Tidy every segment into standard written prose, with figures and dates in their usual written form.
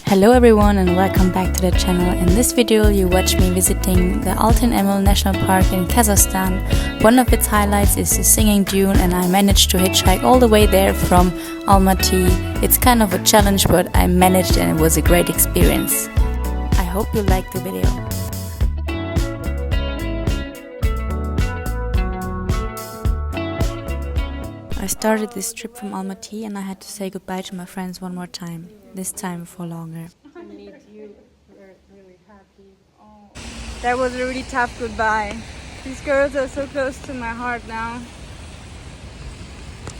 Hello everyone and welcome back to the channel. In this video you watch me visiting the Altyn Emel National Park in Kazakhstan. One of its highlights is the singing Dune, and I managed to hitchhike all the way there from Almaty. It's kind of a challenge, but I managed and it was a great experience. I hope you liked the video. I started this trip from Almaty and I had to say goodbye to my friends one more time, this time for longer. That was a really tough goodbye. These girls are so close to my heart now.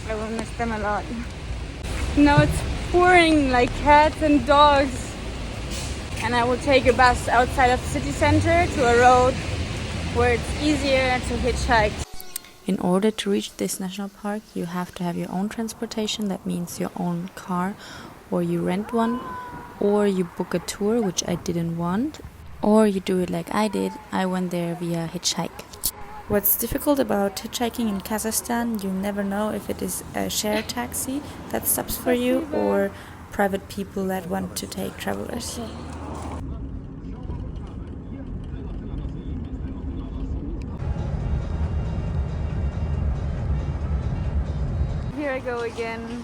I will miss them a lot. Now it's pouring like cats and dogs. And I will take a bus outside of the city center to a road where it's easier to hitchhike. In order to reach this national park, you have to have your own transportation. That means your own car, or you rent one, or you book a tour, which I didn't want, or you do it like I did. I went there via hitchhike. What's difficult about hitchhiking in Kazakhstan, you never know if it is a shared taxi that stops for you or private people that want to take travelers. Here I go again.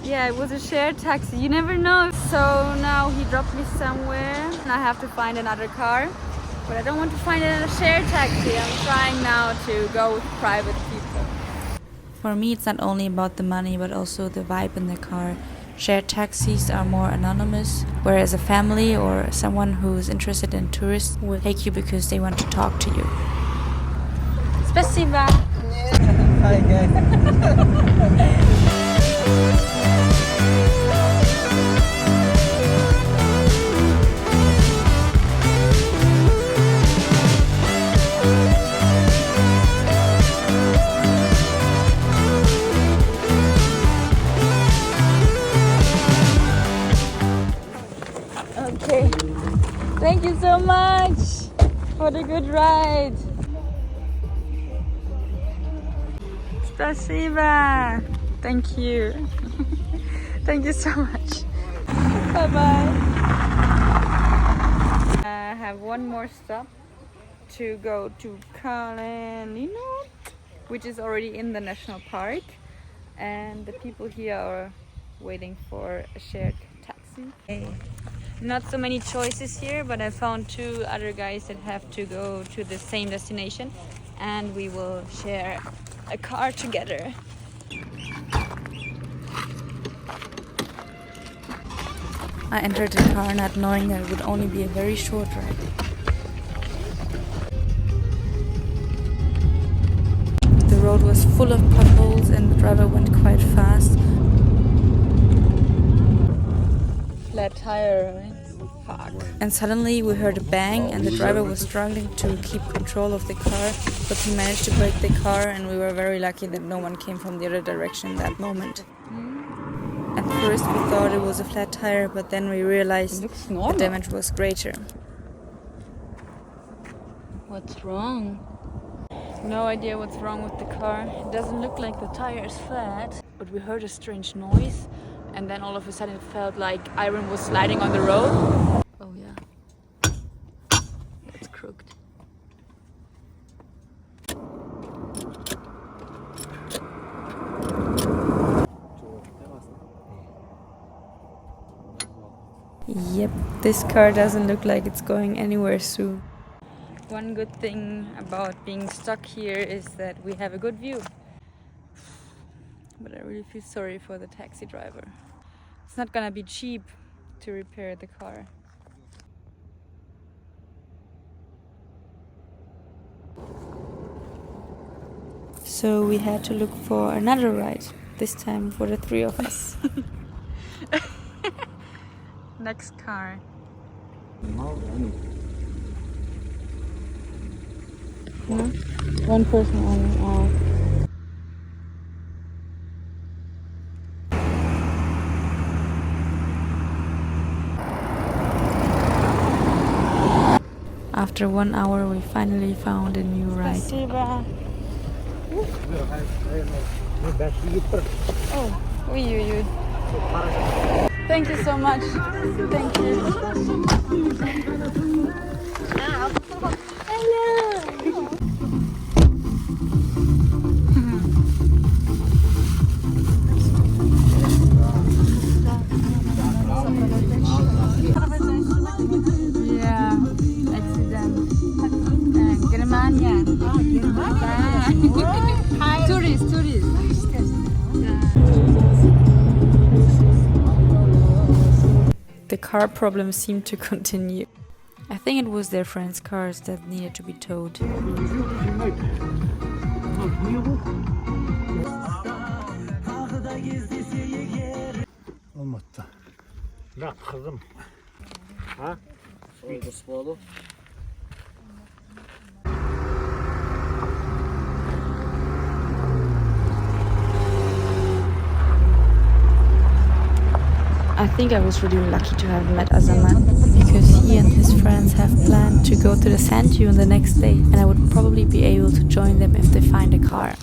Yeah, it was a shared taxi. You never know. So now he dropped me somewhere and I have to find another car. But I don't want to find a shared taxi. I'm trying now to go with private people. For me, it's not only about the money, but also the vibe in the car. Shared taxis are more anonymous, whereas a family or someone who's interested in tourists will take you because they want to talk to you. Спасибо. Hi guys. Okay. Thank you so much for the good ride. Спасибо. Thank you. Thank you so much. Bye-bye. I have one more stop to go to Kalenino, which is already in the national park. And the people here are waiting for a shared taxi. Not so many choices here, but I found two other guys that have to go to the same destination. And we will share a car together. I entered the car not knowing that it would only be a very short ride. The road was full of potholes and the driver went quite fast. Flat tire, right? Fuck. And suddenly we heard a bang and the driver was struggling to keep control of the car, but he managed to brake the car and we were very lucky that no one came from the other direction in that moment. At first we thought it was a flat tire, but then we realized the damage was greater. What's wrong? No idea what's wrong with the car. It doesn't look like the tire is flat, but we heard a strange noise and then all of a sudden it felt like iron was sliding on the road. Oh yeah, that's crooked. Yep, this car doesn't look like it's going anywhere soon. One good thing about being stuck here is that we have a good view. But I really feel sorry for the taxi driver. It's not gonna be cheap to repair the car. So we had to look for another ride, this time for the three of us. Next car. No? One person on. After 1 hour, we finally found a new ride. Спасибо. Oh, ой-ой-ой. Thank you so much. Thank you. Yeah, accident. Germania. Tourist. The car problem seemed to continue. I think it was their friends' cars that needed to be towed. Olmadı. Bak kızım. Ha? Oldu. I think I was really lucky to have met Azamat because he and his friends have planned to go to the sand dune the next day, and I would probably be able to join them if they find a car.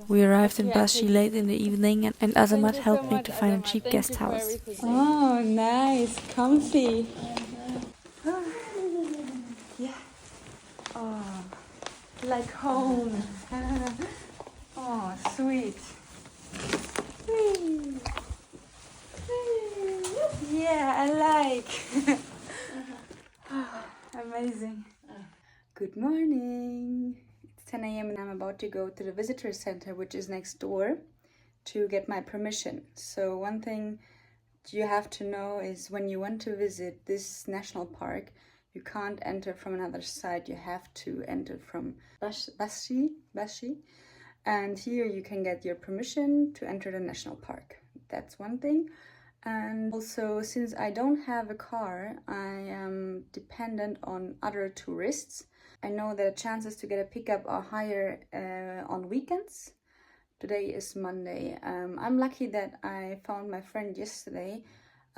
We arrived in Bashi late in the evening, and Azamat helped me to find a cheap guest house. Oh, nice, comfy. Yeah. Oh, like home. Oh, sweet. Yeah, I like. Amazing. Good morning. It's 10 a.m. and I'm about to go to the visitor center, which is next door, to get my permission. So one thing you have to know is when you want to visit this national park, you can't enter from another side. You have to enter from Bashi. And here you can get your permission to enter the national park. That's one thing. And also, since I don't have a car, I am dependent on other tourists. I know that the chances to get a pickup are higher on weekends. Today is Monday. I'm lucky that I found my friend yesterday,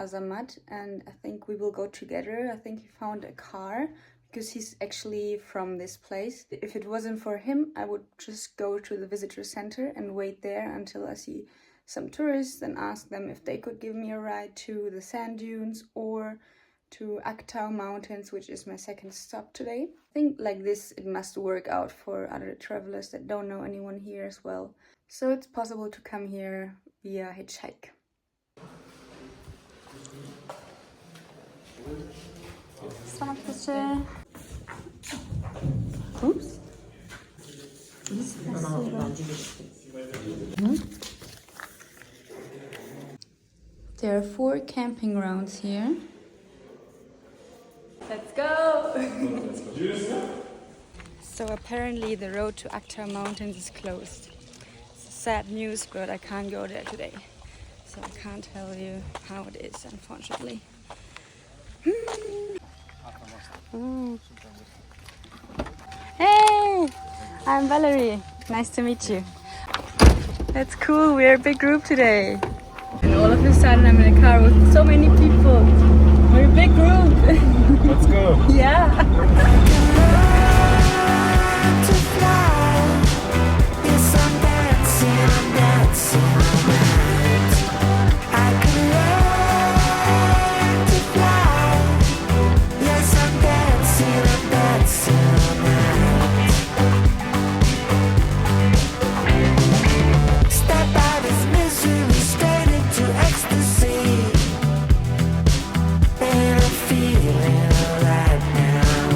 Azamat, and I think we will go together. I think he found a car because he's actually from this place. If it wasn't for him, I would just go to the visitor center and wait there until I see some tourists and ask them if they could give me a ride to the sand dunes or to Aktau Mountains, which is my second stop today. I think like this it must work out for other travelers that don't know anyone here as well. So it's possible to come here via hitchhike. Oops. There are 4 camping grounds here. Let's go! So apparently the road to Aktau Mountains is closed. It's sad news, but I can't go there today. So I can't tell you how it is, unfortunately. Hey! I'm Valerie. Nice to meet you. That's cool, we're a big group today. And all of a sudden I'm in a car with so many people. We're a big group. Let's go. Yeah. Feeling right now.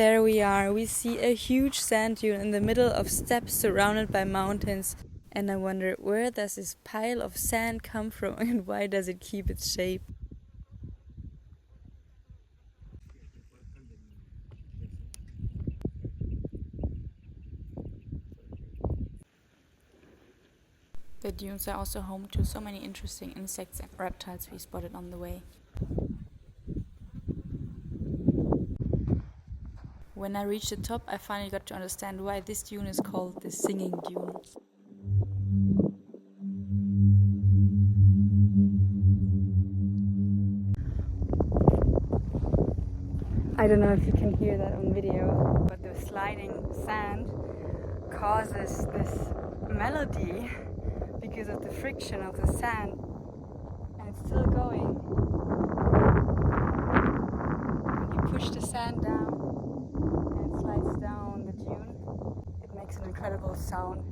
there we are. We see a huge sand dune in the middle of steppes surrounded by mountains. And I wonder, where does this pile of sand come from and why does it keep its shape? The dunes are also home to so many interesting insects and reptiles we spotted on the way. When I reached the top, I finally got to understand why this dune is called the Singing Dune. I don't know if you can hear that on video, but the sliding sand causes this melody because of the friction of the sand, and it's still going. When you push the sand down and it slides down the dune, it makes an incredible sound.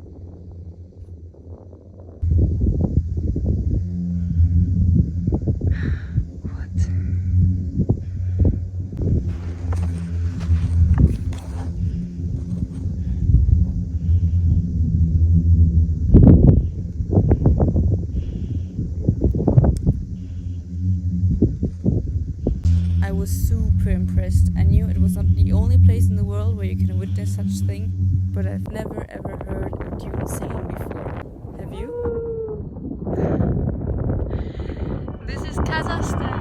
I was super impressed. I knew it was not the only place in the world where you can witness such thing, but I've never ever heard a dune singing before. Have you? This is Kazakhstan.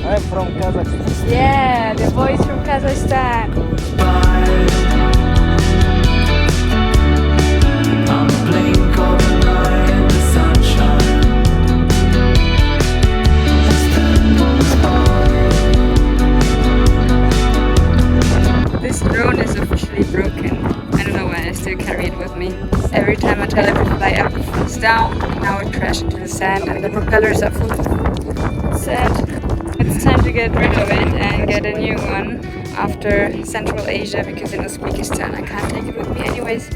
I'm from Kazakhstan. Yeah, the voice from Kazakhstan. I'm a blink of an eye in the sunshine. This drone is officially broken. I don't know why I still carry it with me. Every time I tell it to fly up, it falls down. Now it crashed into the sand and the propellers are full of sand. It's time to get rid of it and get a new one after Central Asia, because in Uzbekistan I can't take it with me anyways.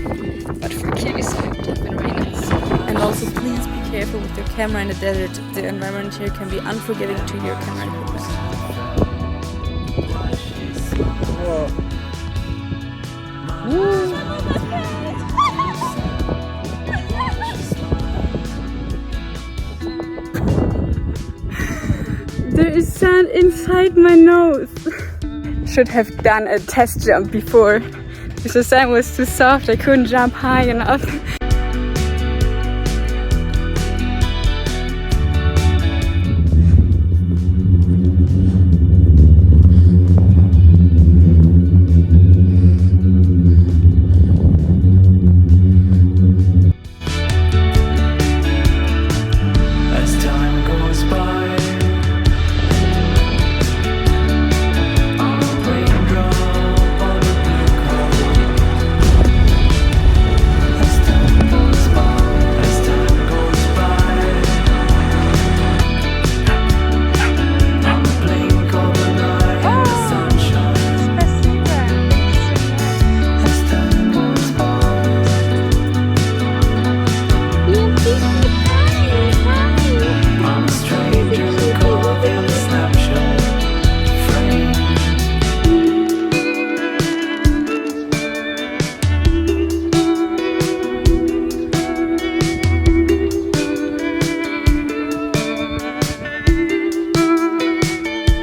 But for Kyrgyzstan it would have been really nice. And also please be careful with your camera in the desert. The environment here can be unforgiving to your camera equipment. There is sand inside my nose. Should have done a test jump before, because the sand was too soft, I couldn't jump high enough. As time goes by, I'm a raindrop on a blue cover. As time goes by, I'm a blink of an eye in the sunshine. As time goes by, I'm a stranger caught in a snapshot frame.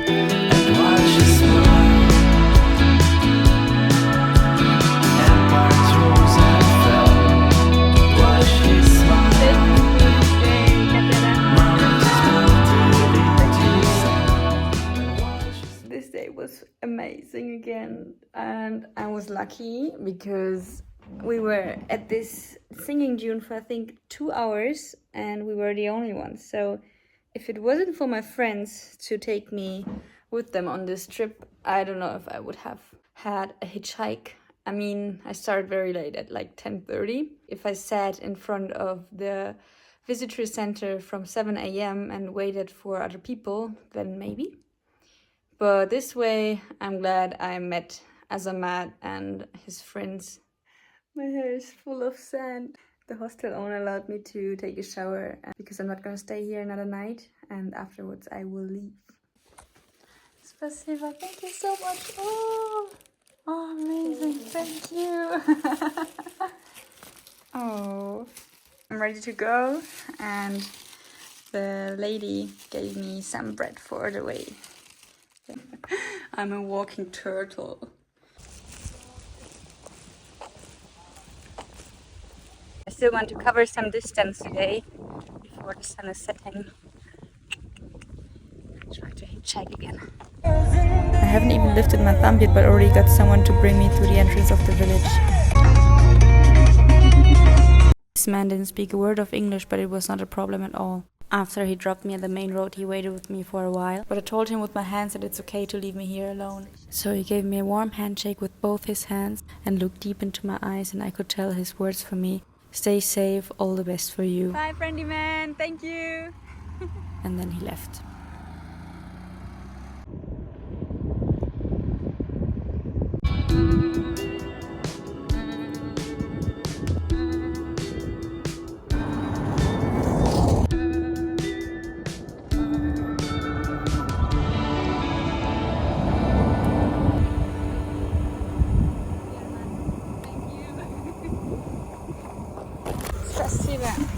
And watch you smile, and marks rose and fell. Watch you smile, mountains melted. This day was amazing again, and I was lucky because we were at this singing dune for I think 2 hours and we were the only ones. So if it wasn't for my friends to take me with them on this trip, I don't know if I would have had a hitchhike. I mean, I started very late at like 10:30. If I sat in front of the visitor center from 7 a.m. and waited for other people, then maybe. But this way, I'm glad I met Azamat and his friends. My hair is full of sand. The hostel owner allowed me to take a shower because I'm not gonna stay here another night, and afterwards I will leave. Spasiba, thank you so much. Oh, amazing, thank you. Oh, I'm ready to go, and the lady gave me some bread for the way. I'm a walking turtle. I still want to cover some distance today before the sun is setting. Try to hitchhike again. I haven't even lifted my thumb yet, but already got someone to bring me to the entrance of the village. This man didn't speak a word of English, but it was not a problem at all. After he dropped me at the main road, he waited with me for a while, but I told him with my hands that it's okay to leave me here alone. So he gave me a warm handshake with both his hands and looked deep into my eyes, and I could tell his words for me. Stay safe, all the best for you. Bye, friendly man, thank you. And then he left.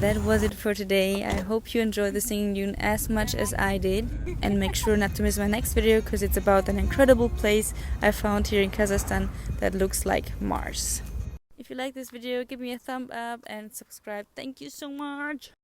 That was it for today. I hope you enjoyed the singing Dune as much as I did. And make sure not to miss my next video, because it's about an incredible place I found here in Kazakhstan that looks like Mars. If you like this video, give me a thumb up and subscribe. Thank you so much!